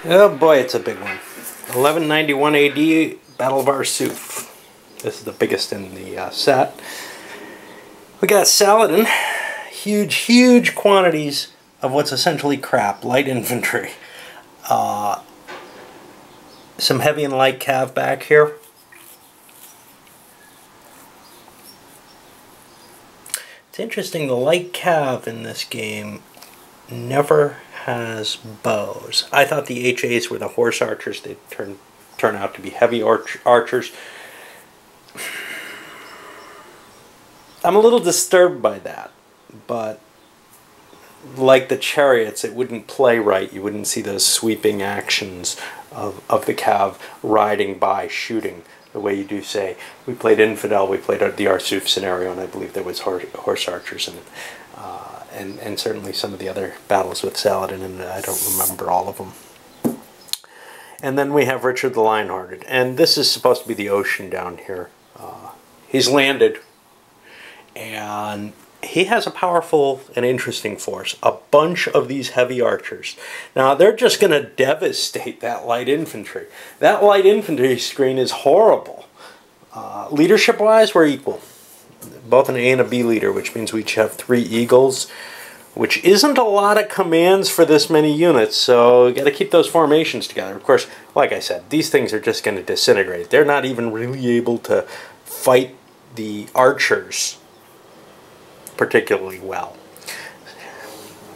Oh boy, it's a big one. 1191 AD, Battle of Arsouf. This is the biggest in the set. We got Saladin, huge quantities of what's essentially crap, light infantry. Some heavy and light cav back here. It's interesting, the light cav in this game never has bows. I thought the HAs were the horse archers. They turn out to be heavy archers. I'm a little disturbed by that, but like the chariots, it wouldn't play right. You wouldn't see those sweeping actions of the cav riding by, shooting, the way you do, say, we played Infidel, we played the Arsouf scenario, and I believe there was horse archers in it. And certainly some of the other battles with Saladin, and I don't remember all of them. And then we have Richard the Lionhearted, and this is supposed to be the ocean down here. He's landed, and he has a powerful and interesting force. A bunch of these heavy archers. Now, they're just going to devastate that light infantry. That light infantry screen is horrible. Leadership-wise, we're equal. Both an A and a B leader, which means we each have 3 eagles, which isn't a lot of commands for this many units, so you got to keep those formations together. Of course, like I said, these things are just going to disintegrate. They're not even really able to fight the archers particularly well.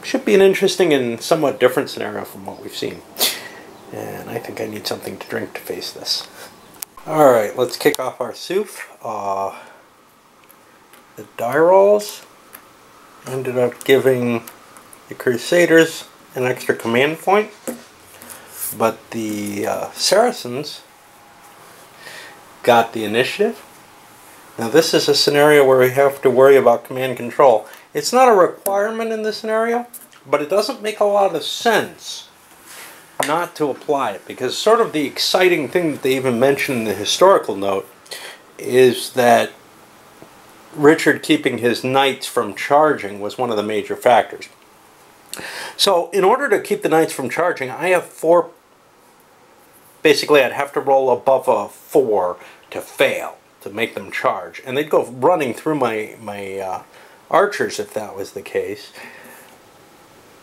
Should be an interesting and somewhat different scenario from what we've seen. And I think I need something to drink to face this. Alright, let's kick off our Arsouf. The die rolls ended up giving the Crusaders an extra command point, but the Saracens got the initiative. Now this is a scenario where we have to worry about command control. It's not a requirement in this scenario, but it doesn't make a lot of sense not to apply it, because sort of the exciting thing that they even mentioned in the historical note is that Richard keeping his knights from charging was one of the major factors. So in order to keep the knights from charging, I have 4. Basically, I'd have to roll above a 4 to fail, to make them charge. And they'd go running through my archers if that was the case.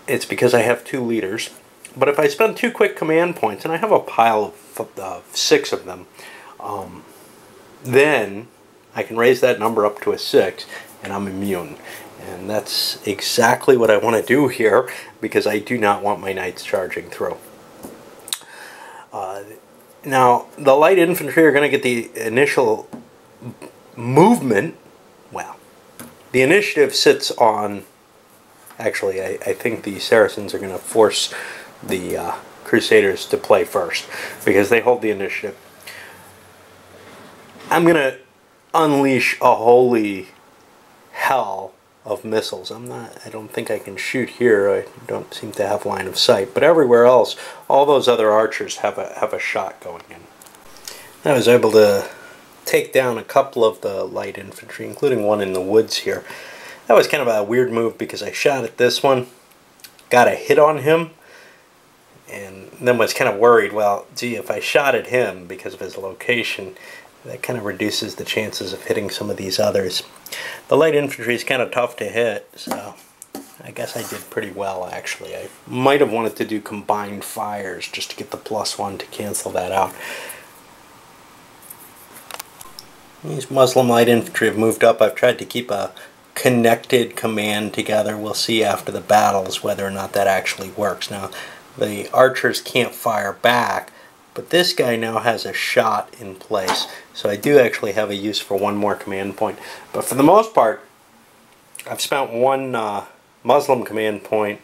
It's because I have 2 leaders. But if I spend 2 quick command points, and I have a pile of 6 of them, then I can raise that number up to a 6, and I'm immune. And that's exactly what I want to do here, because I do not want my knights charging through. Now, the light infantry are going to get the initial movement. Well, the initiative sits on... Actually, I think the Saracens are going to force the Crusaders to play first, because they hold the initiative. I'm going to unleash a holy hell of missiles. I don't think I can shoot here. I don't seem to have line of sight. But everywhere else, all those other archers have a shot going in. I was able to take down a couple of the light infantry, including one in the woods here. That was kind of a weird move, because I shot at this one, got a hit on him, and then was kind of worried, well, gee, if I shot at him because of his location, that kind of reduces the chances of hitting some of these others. The light infantry is kind of tough to hit, so I guess I did pretty well, actually. I might have wanted to do combined fires just to get the +1 to cancel that out. These Muslim light infantry have moved up. I've tried to keep a connected command together. We'll see after the battles whether or not that actually works. Now, the archers can't fire back, but this guy now has a shot in place. So I do actually have a use for 1 more command point. But for the most part, I've spent 1 Muslim command point,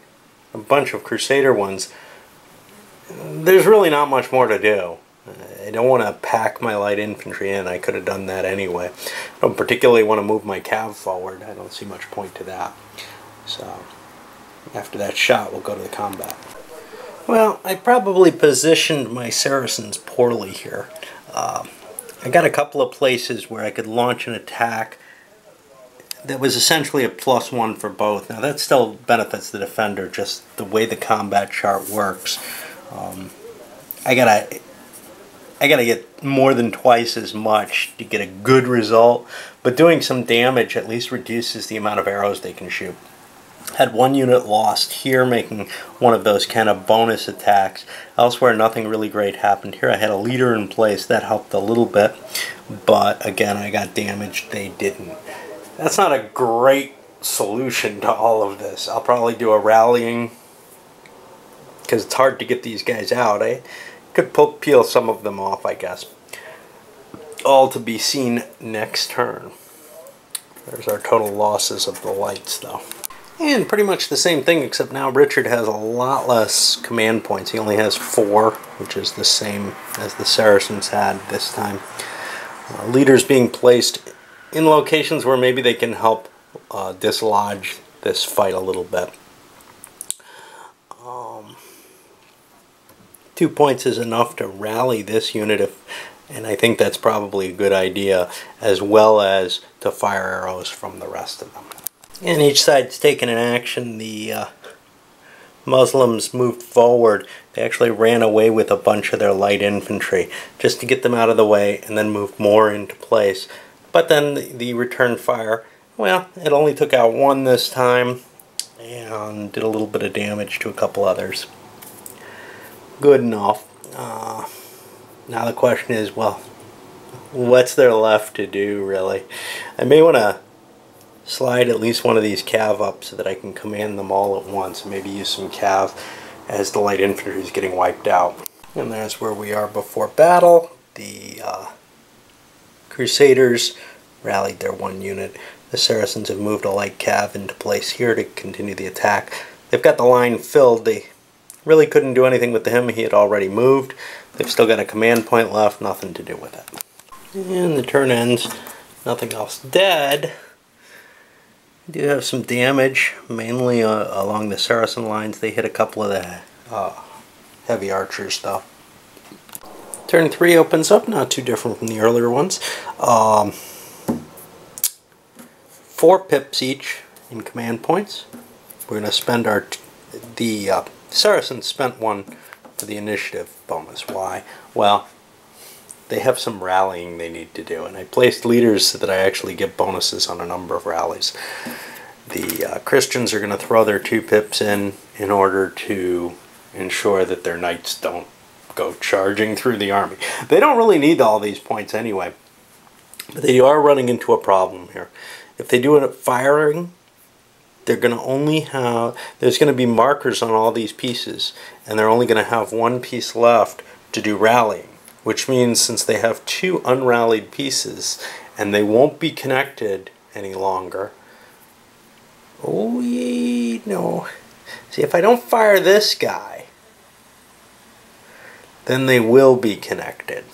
a bunch of Crusader ones. There's really not much more to do. I don't want to pack my light infantry in. I could have done that anyway. I don't particularly want to move my cav forward. I don't see much point to that. So after that shot, we'll go to the combat. Well, I probably positioned my Saracens poorly here. I got a couple of places where I could launch an attack that was essentially a +1 for both. Now that still benefits the defender, just the way the combat chart works. I gotta get more than twice as much to get a good result, but doing some damage at least reduces the amount of arrows they can shoot. Had one unit lost here, making one of those kind of bonus attacks. Elsewhere, nothing really great happened. Here I had a leader in place, that helped a little bit, but again I got damaged, they didn't. That's not a great solution to all of this. I'll probably do a rallying, because it's hard to get these guys out. I could peel some of them off, I guess. All to be seen next turn. There's our total losses of the lights, though. And pretty much the same thing, except now Richard has a lot less command points. He only has 4, which is the same as the Saracens had this time. Leaders being placed in locations where maybe they can help dislodge this fight a little bit. 2 points is enough to rally this unit, and I think that's probably a good idea, as well as to fire arrows from the rest of them. And each side's taken an action. The Muslims moved forward. They actually ran away with a bunch of their light infantry just to get them out of the way, and then moved more into place. But then the return fire, well, it only took out 1 this time and did a little bit of damage to a couple others. Good enough. Now the question is, well, what's there left to do, really? I may want to slide at least one of these cav up so that I can command them all at once, and maybe use some cav as the light infantry is getting wiped out. And there's where we are before battle. The Crusaders rallied their 1 unit. The Saracens have moved a light cav into place here to continue the attack. They've got the line filled. They really couldn't do anything with him. He had already moved. They've still got a command point left. Nothing to do with it. And the turn ends. Nothing else dead. Do have some damage, mainly along the Saracen lines. They hit a couple of the heavy archers, though. Turn 3 opens up, not too different from the earlier ones. 4 pips each in command points. We're going to spend the Saracens spent 1 for the initiative bonus. Why? Well, they have some rallying they need to do, and I placed leaders so that I actually get bonuses on a number of rallies. The Christians are going to throw their 2 pips in order to ensure that their knights don't go charging through the army. They don't really need all these points anyway, but they are running into a problem here. If they do it firing, they're going to only have, there's going to be markers on all these pieces, and they're only going to have 1 piece left to do rallying, which means since they have 2 unrallied pieces and they won't be connected any longer. Oh, no. See, if I don't fire this guy, then they will be connected,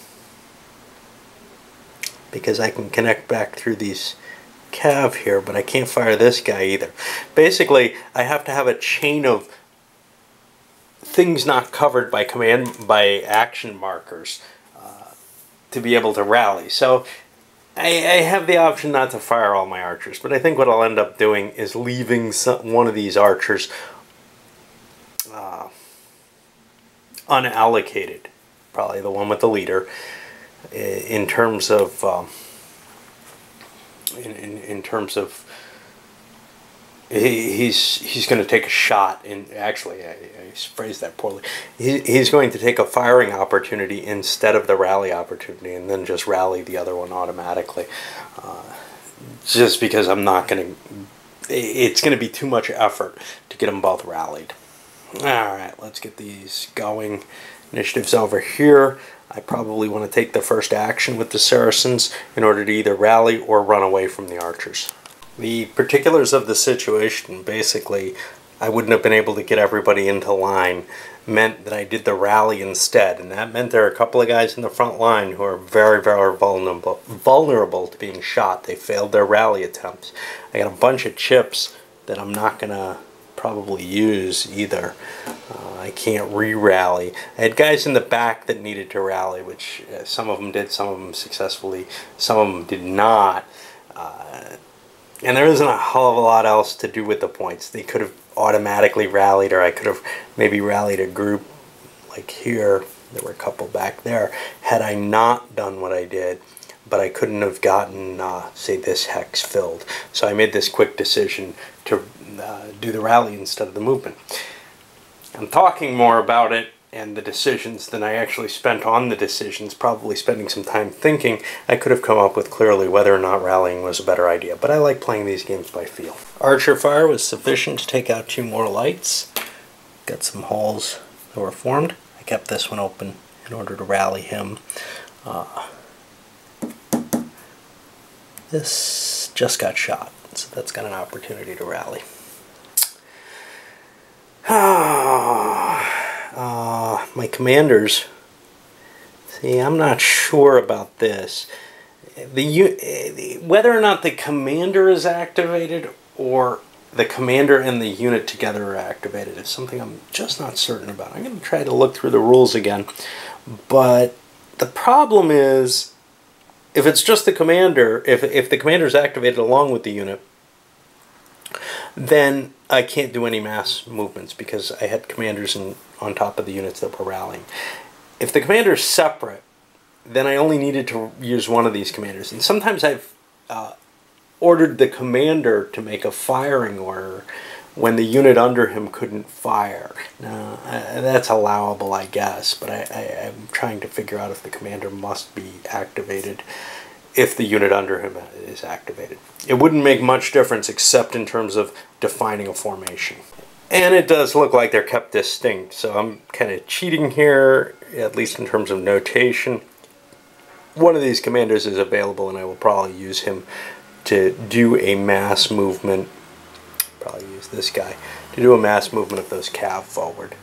because I can connect back through these cav here, but I can't fire this guy either. Basically, I have to have a chain of things not covered by action markers to be able to rally. So I have the option not to fire all my archers, but I think what I'll end up doing is leaving one of these archers unallocated, probably the one with the leader, in terms of he's going to take a shot. Actually, I phrased that poorly. He's going to take a firing opportunity instead of the rally opportunity, and then just rally the other one automatically. Just because I'm not going to, it's going to be too much effort to get them both rallied. Alright, let's get these going. Initiative's over here. I probably want to take the first action with the Saracens in order to either rally or run away from the archers. The particulars of the situation, basically, I wouldn't have been able to get everybody into line, meant that I did the rally instead, and that meant there are a couple of guys in the front line who are very, very vulnerable to being shot. They failed their rally attempts. I got a bunch of chips that I'm not going to probably use either. I can't re-rally. I had guys in the back that needed to rally, which some of them did, some of them successfully, some of them did not. And there isn't a hell of a lot else to do with the points. They could have automatically rallied, or I could have maybe rallied a group like here There were a couple back there. Had I not done what I did, but I couldn't have gotten, say, this hex filled. So I made this quick decision to do the rally instead of the movement. I'm talking more about it and the decisions than I actually spent on the decisions, probably spending some time thinking. I could have come up with clearly whether or not rallying was a better idea, but I like playing these games by feel. Archer fire was sufficient to take out 2 more lights. Got some holes that were formed. I kept this one open in order to rally him. This just got shot, so that's got an opportunity to rally. My commanders. See, I'm not sure about this. Whether or not the commander is activated or the commander and the unit together are activated is something I'm just not certain about. I'm going to try to look through the rules again. But the problem is, if it's just the commander, if the commander is activated along with the unit, then I can't do any mass movements because I had commanders on top of the units that were rallying. If the commander is separate, then I only needed to use one of these commanders. And sometimes I've ordered the commander to make a firing order when the unit under him couldn't fire. Now, that's allowable, I guess, but I'm trying to figure out if the commander must be activated if the unit under him is activated. It wouldn't make much difference except in terms of defining a formation. And it does look like they're kept distinct, so I'm kind of cheating here, at least in terms of notation. One of these commanders is available, and I will probably use him to do a mass movement. Probably use this guy to do a mass movement of those cav forward.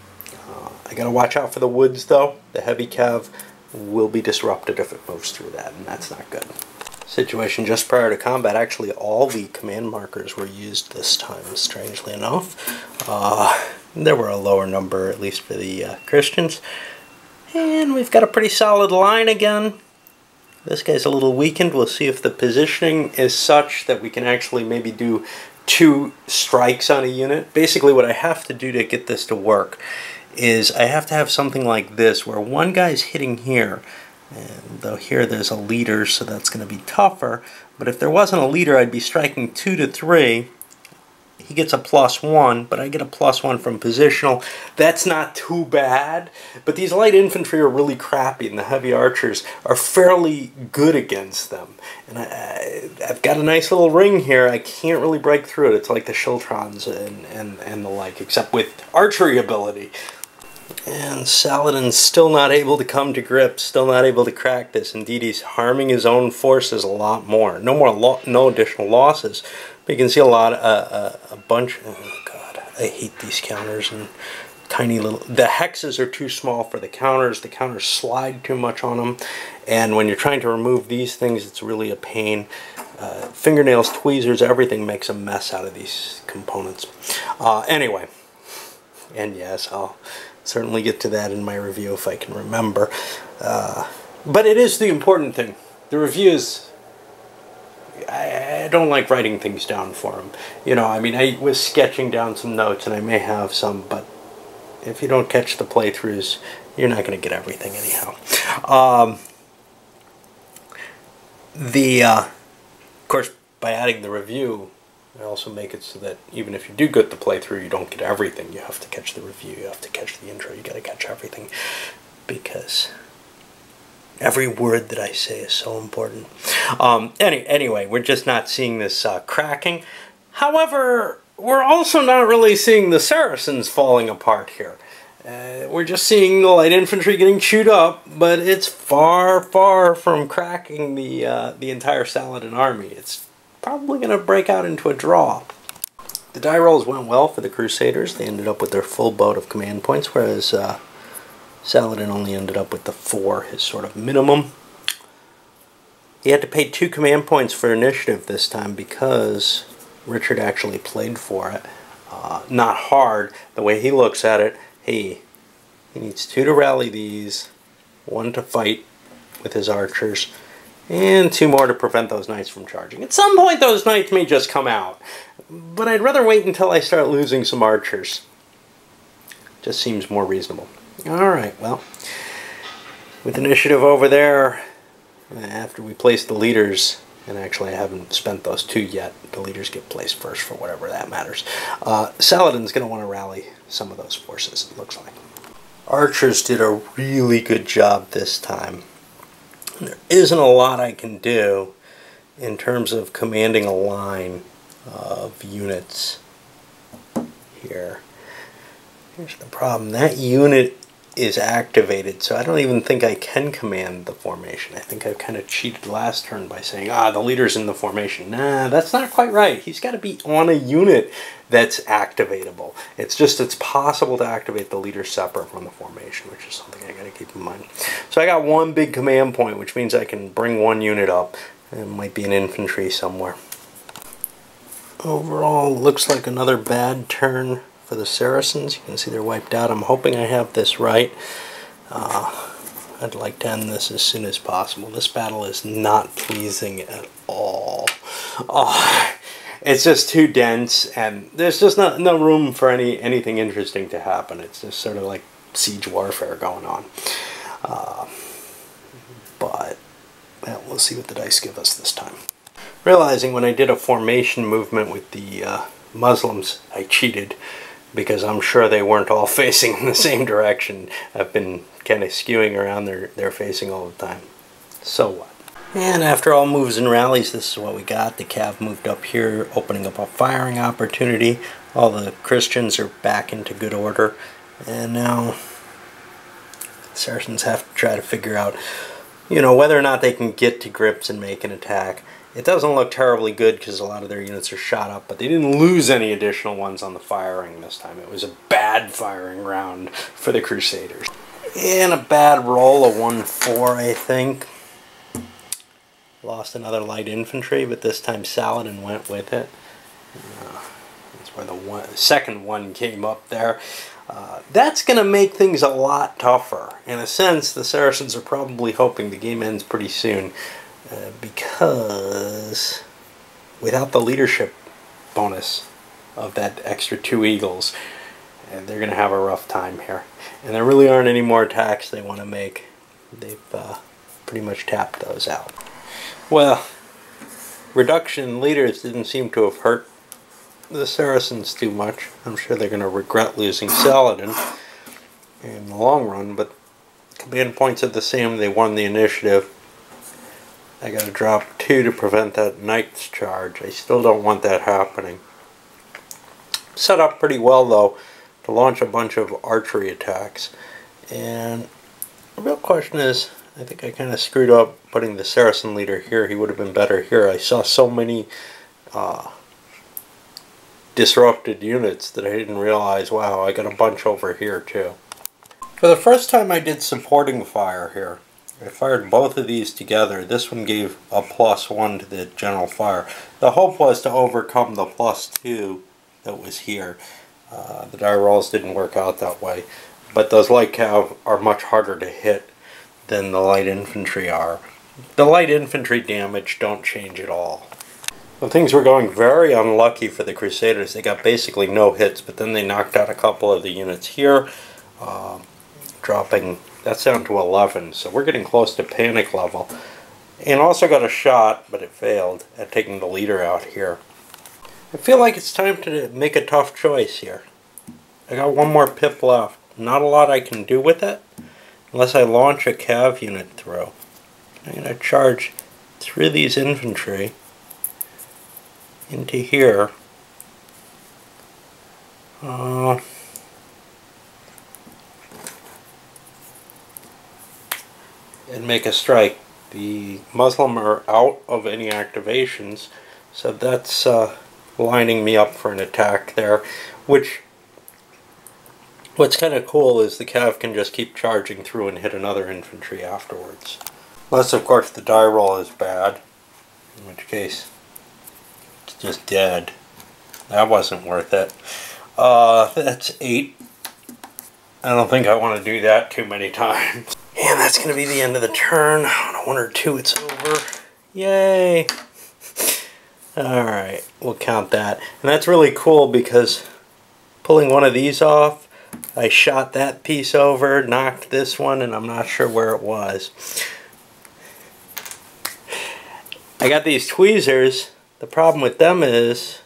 I gotta watch out for the woods, though. The heavy cav will be disrupted if it moves through that, and that's not good. Situation just prior to combat, actually all the command markers were used this time, strangely enough. There were a lower number, at least for the Christians. And we've got a pretty solid line again. This guy's a little weakened. We'll see if the positioning is such that we can actually maybe do 2 strikes on a unit. Basically what I have to do to get this to work is I have to have something like this where one guy's hitting here, and though here there's a leader, so that's going to be tougher, but if there wasn't a leader I'd be striking 2 to 3. He gets a +1, but I get a +1 from positional. That's not too bad, but these light infantry are really crappy, and the heavy archers are fairly good against them. And I've got a nice little ring here. I can't really break through it. It's like the Shiltrons and the like, except with archery ability. And Saladin's still not able to come to grips, still not able to crack this. Indeed, he's harming his own forces a lot more. No additional losses. But you can see a bunch. Oh God, I hate these counters and tiny little. The hexes are too small for the counters. The counters slide too much on them, and when you're trying to remove these things, it's really a pain. Fingernails, tweezers, everything makes a mess out of these components. Anyway, and yes, I'll certainly get to that in my review if I can remember. But it is the important thing. The reviews, I don't like writing things down for them. You know, I mean, I was sketching down some notes, and I may have some, but if you don't catch the playthroughs, you're not going to get everything anyhow. Of course, by adding the review, I also make it so that even if you do get the playthrough, you don't get everything. You have to catch the review, you have to catch the intro, you got to catch everything, because every word that I say is so important. Anyway, we're just not seeing this cracking. However, we're also not really seeing the Saracens falling apart here. We're just seeing the light infantry getting chewed up, but it's far, far from cracking the entire Saladin army. It's probably going to break out into a draw. The die rolls went well for the Crusaders. They ended up with their full boat of command points, whereas Saladin only ended up with the 4, his sort of minimum. He had to pay 2 command points for initiative this time because Richard actually played for it. Not hard. The way he looks at it, he needs 2 to rally these, 1 to fight with his archers, and 2 more to prevent those knights from charging. At some point those knights may just come out, but I'd rather wait until I start losing some archers. Just seems more reasonable. Alright, well, With initiative over there, after we place the leaders, and actually I haven't spent those 2 yet, the leaders get placed first for whatever that matters. Saladin's going to want to rally some of those forces, it looks like. Archers did a really good job this time. There isn't a lot I can do in terms of commanding a line of units here. Here's the problem. That unit is activated, so I don't even think I can command the formation. I think I kind of cheated last turn by saying, the leader's in the formation. Nah, that's not quite right. He's got to be on a unit that's activatable. It's possible to activate the leader separate from the formation, which is something I got to keep in mind. So I got one big command point, which means I can bring one unit up. It might be an infantry somewhere. Overall, looks like another bad turn for the Saracens. You can see they're wiped out. I'm hoping I have this right. I'd like to end this as soon as possible. This battle is not pleasing at all. It's just too dense, and there's just no room for anything interesting to happen. It's just sort of like siege warfare going on. But well, we'll see what the dice give us this time. Realizing when I did a formation movement with the Muslims, I cheated, because I'm sure they weren't all facing in the same direction. I've been kind of skewing around they're facing all the time. So what? And after all moves and rallies, this is what we got. The Cav moved up here, opening up a firing opportunity. All the Christians are back into good order. And now Saracens have to try to figure out, whether or not they can get to grips and make an attack. It doesn't look terribly good because a lot of their units are shot up, but they didn't lose any additional ones on the firing this time. It was a bad firing round for the Crusaders. And a bad roll, a 1-4, I think. Lost another light infantry, but this time Saladin went with it. That's where the second one came up there. That's going to make things a lot tougher. In a sense, the Saracens are probably hoping the game ends pretty soon. Because without the leadership bonus of that extra 2 eagles, they're going to have a rough time here. And there really aren't any more attacks they want to make. They've pretty much tapped those out. Well, reduction in leaders didn't seem to have hurt the Saracens too much. I'm sure they're going to regret losing Saladin in the long run, but command points are the same. They won the initiative. I gotta drop 2 to prevent that knight's charge. I still don't want that happening. Set up pretty well though to launch a bunch of archery attacks. And the real question is, I think I kind of screwed up putting the Saracen leader here. He would have been better here. I saw so many disrupted units that I didn't realize, wow, I got a bunch over here too. For the first time I did supporting fire here. I fired both of these together. This one gave a +1 to the general fire. The hope was to overcome the +2 that was here. The die rolls didn't work out that way. But those light cav are much harder to hit than the light infantry are. The light infantry damage don't change at all. Well, things were going very unlucky for the Crusaders. They got basically no hits, but then they knocked out a couple of the units here, dropping... That's down to 11, so we're getting close to panic level. And also got a shot, but it failed, at taking the leader out here. I feel like it's time to make a tough choice here. I got one more pip left. Not a lot I can do with it, unless I launch a cav unit through. I'm going to charge through these infantry into here. And make a strike. The Muslim are out of any activations, so that's lining me up for an attack there, which what's kind of cool is the cav can just keep charging through and hit another infantry afterwards. Unless of course the die roll is bad, in which case it's just dead. That wasn't worth it. That's 8. I don't think I want to do that too many times. And that's going to be the end of the turn. On a 1 or 2, it's over. Yay! Alright, we'll count that. And that's really cool because pulling one of these off I shot that piece over, knocked this one, and I'm not sure where it was. I got these tweezers. The problem with them is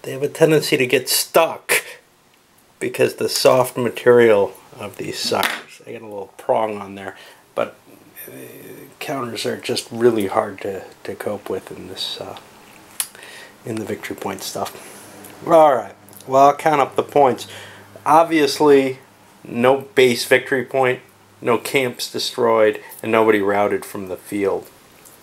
they have a tendency to get stuck because the soft material of these suckers. I got a little prong on there, but counters are just really hard to cope with in this in the victory point stuff. Alright, well, I'll count up the points. Obviously, no base victory point, no camps destroyed, and nobody routed from the field.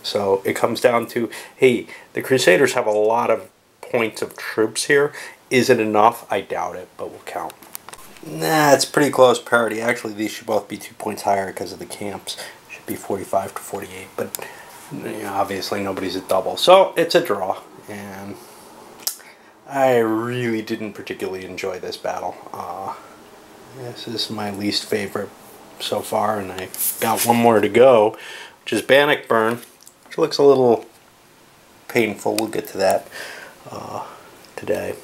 So it comes down to, hey, the Crusaders have a lot of points of troops here. Is it enough? I doubt it, but we'll count. Nah, it's pretty close parity. Actually, these should both be 2 points higher because of the camps. It should be 45 to 48, but you know, obviously nobody's a double. So it's a draw, and I really didn't particularly enjoy this battle. This is my least favorite so far, and I got one more to go, which is Bannockburn, which looks a little painful. We'll get to that today.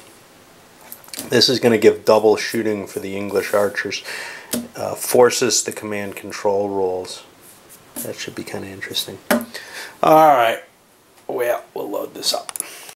This is going to give double shooting for the English archers. Forces the command control rules. That should be kind of interesting. Alright, well, we'll load this up.